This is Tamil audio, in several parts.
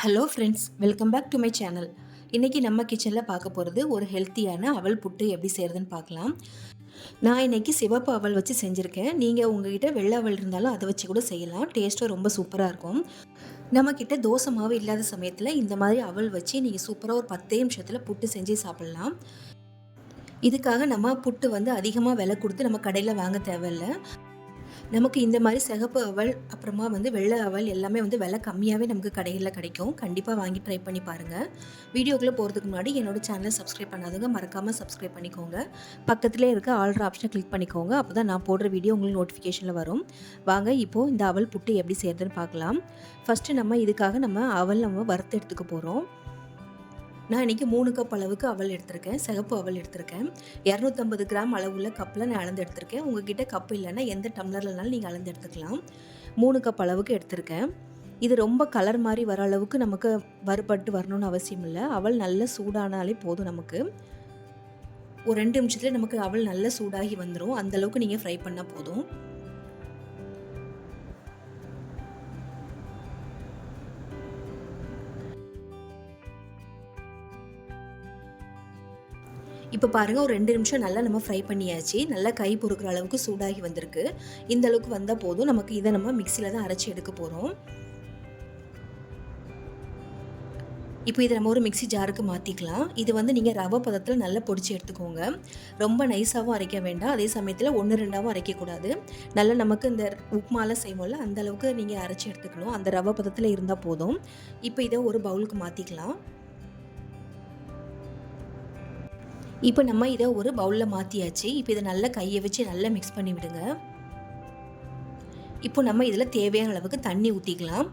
Hello friends, welcome back to my channel. இன்றைக்கி நம்ம கிச்சனில் பார்க்க போகிறது ஒரு ஹெல்த்தியான அவல் புட்டு எப்படி செய்கிறதுன்னு பார்க்கலாம். நான் இன்றைக்கி சிவப்பு அவல் வச்சு செஞ்சுருக்கேன். நீங்கள் உங்ககிட்ட வெள்ளை அவல் இருந்தாலும் அதை வச்சு கூட செய்யலாம். டேஸ்ட்டும் ரொம்ப சூப்பராக இருக்கும். நம்மக்கிட்ட தோசை மாவு இல்லாத சமயத்தில் இந்த மாதிரி அவல் வச்சு நீங்கள் சூப்பராக ஒரு 10 நிமிஷத்தில் புட்டு செஞ்சு சாப்பிட்லாம். இதுக்காக நம்ம புட்டு அதிகமாக விலை கொடுத்து நம்ம கடையில் வாங்க தேவையில்லை. நமக்கு இந்த மாதிரி சிகப்பு அவல் அப்புறமா வெள்ளை அவல் எல்லாமே விலை கம்மியாகவே நமக்கு கடைகளில் கிடைக்கும். கண்டிப்பாக வாங்கி ட்ரை பண்ணி பாருங்கள். வீடியோக்குள்ளே போகிறதுக்கு முன்னாடி என்னோடய சேனலை சப்ஸ்கிரைப் பண்ணாதவங்க மறக்காமல் சப்ஸ்கிரைப் பண்ணிக்கோங்க. பக்கத்துலேயே இருக்க ஆல்ற ஆப்ஷனை கிளிக் பண்ணிக்கோங்க. அப்போ தான் நான் போடுற வீடியோ உங்களுக்கு நோட்டிஃபிகேஷனில் வரும். வாங்க இப்போது இந்த அவல் புட்டு எப்படி செய்கிறதுன்னு பார்க்கலாம். ஃபஸ்ட்டு நம்ம அவல் வறுத்து எடுத்துக்க போகிறோம். நான் இன்றைக்கி 3 கப் அளவுக்கு அவல் எடுத்திருக்கேன். சிகப்பு அவல் எடுத்திருக்கேன். 250 கிராம் அளவுள்ள கப்பில் நான் அளந்து எடுத்திருக்கேன். உங்ககிட்ட கப்பு இல்லைன்னா எந்த டம்ளர்லனாலும் நீங்கள் அளந்து எடுத்துக்கலாம். 3 கப் அளவுக்கு எடுத்திருக்கேன். இது ரொம்ப கலர் மாதிரி வர அளவுக்கு நமக்கு வறுபட்டு வரணும்னு அவசியம் இல்லை. அவல் நல்ல சூடானாலே போதும். நமக்கு ஒரு 2 நிமிஷத்துல நமக்கு அவல் நல்ல சூடாகி வந்துடும். அந்தளவுக்கு நீங்கள் ஃப்ரை பண்ணால் போதும். இப்போ பாருங்கள், ஒரு 2 நிமிஷம் நல்லா நம்ம ஃப்ரை பண்ணியாச்சு. நல்லா கை பொறுக்கிற அளவுக்கு சூடாகி வந்திருக்கு. இந்த அளவுக்கு வந்தால் போதும். நமக்கு இதை நம்ம மிக்சியில் தான் அரைச்சி எடுக்க போகிறோம். இப்போ இதை நம்ம ஒரு மிக்சி ஜாருக்கு மாற்றிக்கலாம். இது நீங்கள் ரவை பதத்தில் நல்லா பொடிச்சு எடுத்துக்கோங்க. ரொம்ப நைஸாகவும் அரைக்க வேண்டாம். அதே சமயத்தில் 1-2ஆகவும் அரைக்கக்கூடாது. நல்லா நமக்கு இந்த உப்புமாலாம் செய்வோம்ல அந்த அளவுக்கு நீங்கள் அரைச்சி எடுத்துக்கணும். அந்த ரவை பதத்தில் இருந்தால் போதும். இப்போ இதை ஒரு பவுலுக்கு மாற்றிக்கலாம். இப்போ நம்ம இதை ஒரு பவுலில் மாற்றியாச்சு. இப்போ இதை நல்லா கையை வச்சு நல்லா மிக்ஸ் பண்ணி விடுங்க. இப்போ நம்ம இதில் தேவையான அளவுக்கு தண்ணி ஊற்றிக்கலாம்.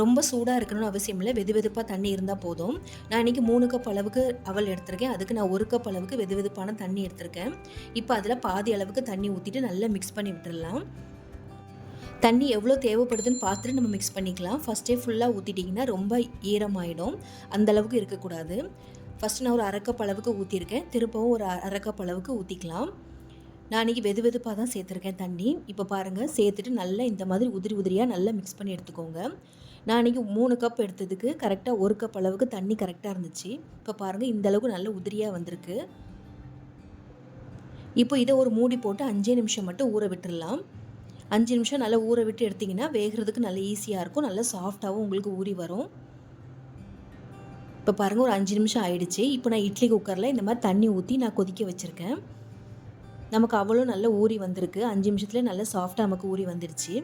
ரொம்ப சூடாக இருக்கணும்னு அவசியம் இல்லை. வெது வெதுப்பாக தண்ணி இருந்தால் போதும். நான் இன்றைக்கி 3 கப் அளவுக்கு அவல் எடுத்திருக்கேன். அதுக்கு நான் 1 கப் அளவுக்கு வெது வெதுப்பான தண்ணி எடுத்திருக்கேன். இப்போ அதில் பாதி அளவுக்கு தண்ணி ஊற்றிட்டு நல்லா மிக்ஸ் பண்ணி விட்டுடலாம். தண்ணி எவ்வளோ தேவைப்படுதுன்னு பார்த்துட்டு நம்ம மிக்ஸ் பண்ணிக்கலாம். ஃபஸ்ட்டே ஃபுல்லாக ஊற்றிட்டிங்கன்னா ரொம்ப ஈரமாயிடும். அந்தளவுக்கு இருக்கக்கூடாது. ஃபஸ்ட்டு நான் ஒரு 1/2 கப் அளவுக்கு ஊற்றிருக்கேன். திருப்பவும் ஒரு 1/2 கப் அளவுக்கு ஊற்றிக்கலாம். நான் இன்றைக்கி வெது வெதுப்பாக தான் சேர்த்துருக்கேன் தண்ணி. இப்போ பாருங்கள், சேர்த்துட்டு நல்லா இந்த மாதிரி உதிரி உதிரியாக நல்லா மிக்ஸ் பண்ணி எடுத்துக்கோங்க. நான் இன்றைக்கி 3 கப் எடுத்ததுக்கு கரெக்டாக 1 கப் அளவுக்கு தண்ணி கரெக்டாக இருந்துச்சு. இப்போ பாருங்கள், இந்த அளவுக்கு நல்ல உதிரியாக வந்திருக்கு. இப்போ இதை ஒரு மூடி போட்டு 5 நிமிஷம் மட்டும் ஊற விட்டுடலாம். 5 நிமிஷம் நல்லா ஊற விட்டு எடுத்திங்கன்னா வேகிறதுக்கு நல்லா ஈஸியாக இருக்கும். நல்லா சாஃப்டாகவும் உங்களுக்கு ஊறி வரும். இப்போ பாருங்கள், ஒரு 5 நிமிஷம் ஆயிடுச்சு. இப்போ நான் இட்லி குக்கரில் இந்த மாதிரி தண்ணி ஊற்றி நான் கொதிக்க வச்சுருக்கேன். நமக்கு அவ்வளோ நல்லா ஊறி வந்திருக்கு. 5 நிமிஷத்துலேயே நல்லா சாஃப்டாக நமக்கு ஊறி வந்துடுச்சு.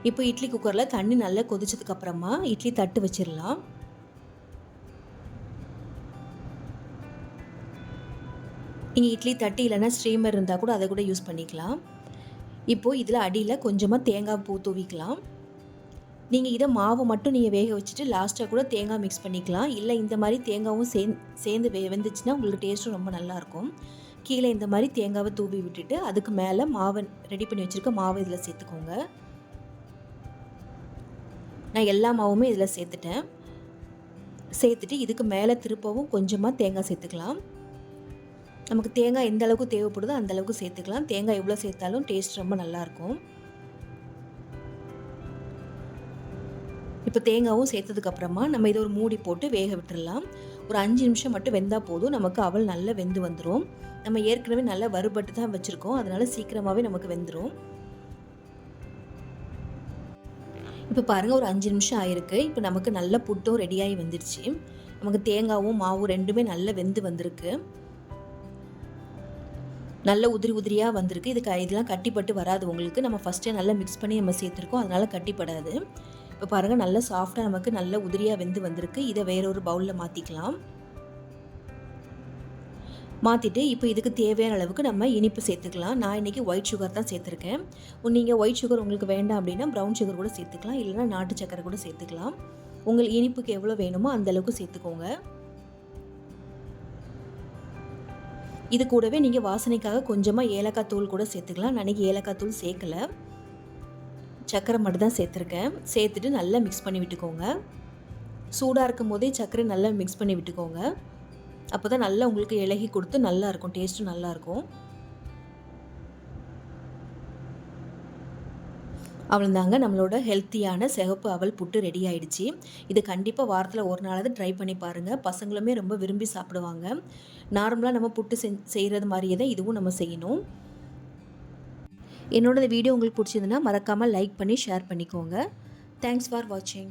இப்போ இட்லி குக்கரில் தண்ணி நல்லா கொதிச்சதுக்கப்புறமா இட்லி தட்டு வச்சிடலாம். நீங்கள் இட்லி தட்டு இல்லைன்னா ஸ்ட்ரீமர் இருந்தால் கூட அதை கூட யூஸ் பண்ணிக்கலாம். இப்போது இதில் அடியில் கொஞ்சமாக தேங்காய் பூ தூவிக்கலாம். நீங்கள் இதை மாவை மட்டும் நீங்கள் வேக வச்சுட்டு லாஸ்ட்டாக கூட தேங்காய் மிக்ஸ் பண்ணிக்கலாம். இல்லை இந்த மாதிரி தேங்காயும் சேர்ந்து வெந்துச்சுன்னா உங்களுக்கு டேஸ்ட்டும் ரொம்ப நல்லாயிருக்கும். கீழே இந்த மாதிரி தேங்காவை தூவி விட்டுட்டு அதுக்கு மேலே மாவை ரெடி பண்ணி வச்சுருக்க மாவை இதில் சேர்த்துக்கோங்க. நான் எல்லா மாவுமே இதில் சேர்த்துட்டு இதுக்கு மேலே திருப்பவும் கொஞ்சமாக தேங்காய் சேர்த்துக்கலாம். நமக்கு தேங்காய் எந்த அளவுக்கு தேவைப்படுதோ அந்த அளவுக்கு சேர்த்துக்கலாம். தேங்காய் எவ்வளோ சேர்த்தாலும் டேஸ்ட் ரொம்ப நல்லாயிருக்கும். இப்போ தேங்காவும் சேர்த்ததுக்கப்புறமா நம்ம இதை ஒரு மூடி போட்டு வேக விட்டுடலாம். ஒரு 5 நிமிஷம் மட்டும் வெந்தால் போதும். நமக்கு அவல் நல்லா வெந்து வந்துடும். நம்ம ஏற்கனவே நல்லா வறுபட்டு தான் வச்சுருக்கோம். அதனால் சீக்கிரமாகவே நமக்கு வெந்துடும். இப்போ பாருங்கள், ஒரு 5 நிமிஷம் ஆயிருக்கு. இப்போ நமக்கு நல்ல புட்டும் ரெடியாகி வந்துடுச்சு. நமக்கு தேங்காவும் மாவும் ரெண்டுமே நல்லா வெந்து வந்திருக்கு. நல்ல உதிரி உதிரியாக வந்திருக்கு. இதெல்லாம் கட்டிப்பட்டு வராது உங்களுக்கு. நம்ம ஃபஸ்ட்டே நல்லா மிக்ஸ் பண்ணி நம்ம சேர்த்துருக்கோம். அதனால் கட்டிப்படாது. இப்போ பாருங்கள், நல்லா சாஃப்டாக நமக்கு நல்ல உதிரியாக வெந்து வந்திருக்கு. இதை வேற ஒரு பவுலில் மாற்றிக்கலாம். மாற்றிட்டு இப்போ இதுக்கு தேவையான அளவுக்கு நம்ம இனிப்பு சேர்த்துக்கலாம். நான் இன்றைக்கி ஒயிட் சுகர் தான் சேர்த்துருக்கேன். நீங்கள் ஒயிட் சுகர் உங்களுக்கு வேண்டாம் அப்படின்னா ப்ரௌன் சுகர் கூட சேர்த்துக்கலாம். இல்லைனா நாட்டு சக்கரை கூட சேர்த்துக்கலாம். உங்களுக்கு இனிப்புக்கு எவ்வளோ வேணுமோ அந்தளவுக்கு சேர்த்துக்கோங்க. இது கூடவே நீங்கள் வாசனைக்காக கொஞ்சமாக ஏலக்காய் தூள் கூட சேர்த்துக்கலாம். நான் இன்றைக்கி ஏலக்காய் தூள் சேர்க்கலை, சர்க்கரை மட்டும் தான் சேர்த்துருக்கேன். சேர்த்துட்டு நல்லா மிக்ஸ் பண்ணி விட்டுக்கோங்க. சூடாக இருக்கும் போதே சர்க்கரை நல்லா மிக்ஸ் பண்ணி விட்டுக்கோங்க. அப்போ தான் நல்லா உங்களுக்கு இலகி கொடுத்து நல்லாயிருக்கும். டேஸ்ட்டும் நல்லாயிருக்கும். அவ்வளோதாங்க, நம்மளோட ஹெல்த்தியான சிகப்பு அவல் புட்டு ரெடி ஆயிடுச்சு. இது கண்டிப்பாக வாரத்தில் ஒரு நாளாவது ட்ரை பண்ணி பாருங்கள். பசங்களுமே ரொம்ப விரும்பி சாப்பிடுவாங்க. நார்மலாக நம்ம புட்டு செய்கிறது மாதிரியே தான் இதுவும் நம்ம செய்யணும். என்னோட வீடியோ உங்களுக்கு பிடிச்சதுன்னா மறக்காமல் லைக் பண்ணி ஷேர் பண்ணிக்கோங்க. தேங்க்ஸ் ஃபார் வாட்சிங்.